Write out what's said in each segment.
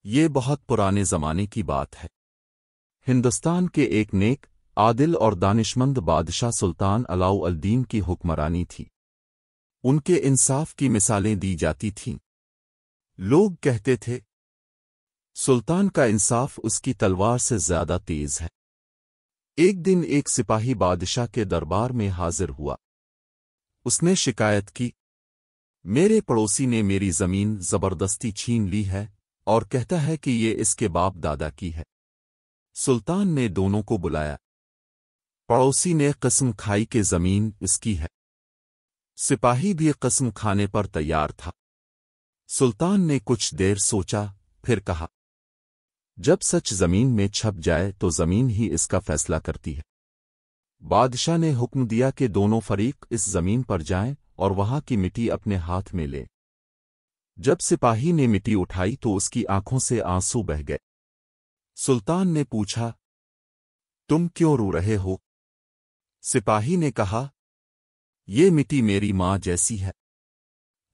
یہ بہت پرانے زمانے کی بات ہے۔ ہندوستان کے ایک نیک، عادل اور دانشمند بادشاہ سلطان علاؤ الدین کی حکمرانی تھی۔ ان کے انصاف کی مثالیں دی جاتی تھیں۔ لوگ کہتے تھے، سلطان کا انصاف اس کی تلوار سے زیادہ تیز ہے۔ ایک دن ایک سپاہی بادشاہ کے دربار میں حاضر ہوا۔ اس نے شکایت کی، میرے پڑوسی نے میری زمین زبردستی چھین لی ہے اور کہتا ہے کہ یہ اس کے باپ دادا کی ہے۔ سلطان نے دونوں کو بلایا۔ پڑوسی نے قسم کھائی کہ زمین اس کی ہے۔ سپاہی بھی قسم کھانے پر تیار تھا۔ سلطان نے کچھ دیر سوچا، پھر کہا، جب سچ زمین میں چھپ جائے تو زمین ہی اس کا فیصلہ کرتی ہے۔ بادشاہ نے حکم دیا کہ دونوں فریق اس زمین پر جائیں اور وہاں کی مٹی اپنے ہاتھ میں لیں۔ جب سپاہی نے مٹی اٹھائی تو اس کی آنکھوں سے آنسو بہہ گئے۔ سلطان نے پوچھا، تم کیوں رو رہے ہو؟ سپاہی نے کہا، یہ مٹی میری ماں جیسی ہے۔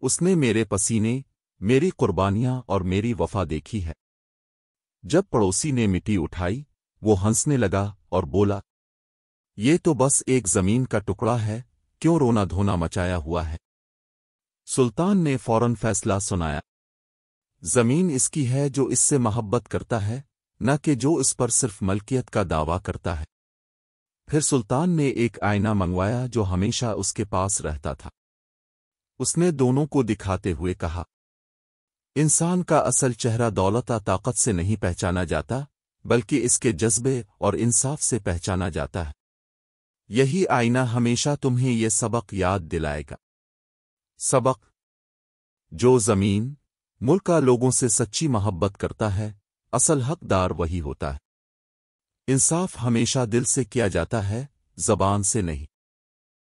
اس نے میرے پسینے، میری قربانیاں اور میری وفا دیکھی ہے۔ جب پڑوسی نے مٹی اٹھائی، وہ ہنسنے لگا اور بولا، یہ تو بس ایک زمین کا ٹکڑا ہے، کیوں رونا دھونا مچایا ہوا ہے؟ سلطان نے فوراً فیصلہ سنایا، زمین اس کی ہے جو اس سے محبت کرتا ہے، نہ کہ جو اس پر صرف ملکیت کا دعویٰ کرتا ہے۔ پھر سلطان نے ایک آئینہ منگوایا جو ہمیشہ اس کے پاس رہتا تھا۔ اس نے دونوں کو دکھاتے ہوئے کہا، انسان کا اصل چہرہ دولت طاقت سے نہیں پہچانا جاتا، بلکہ اس کے جذبے اور انصاف سے پہچانا جاتا ہے۔ یہی آئینہ ہمیشہ تمہیں یہ سبق یاد دلائے گا۔ سبق: جو زمین، ملک کا لوگوں سے سچی محبت کرتا ہے، اصل حقدار وہی ہوتا ہے۔ انصاف ہمیشہ دل سے کیا جاتا ہے، زبان سے نہیں۔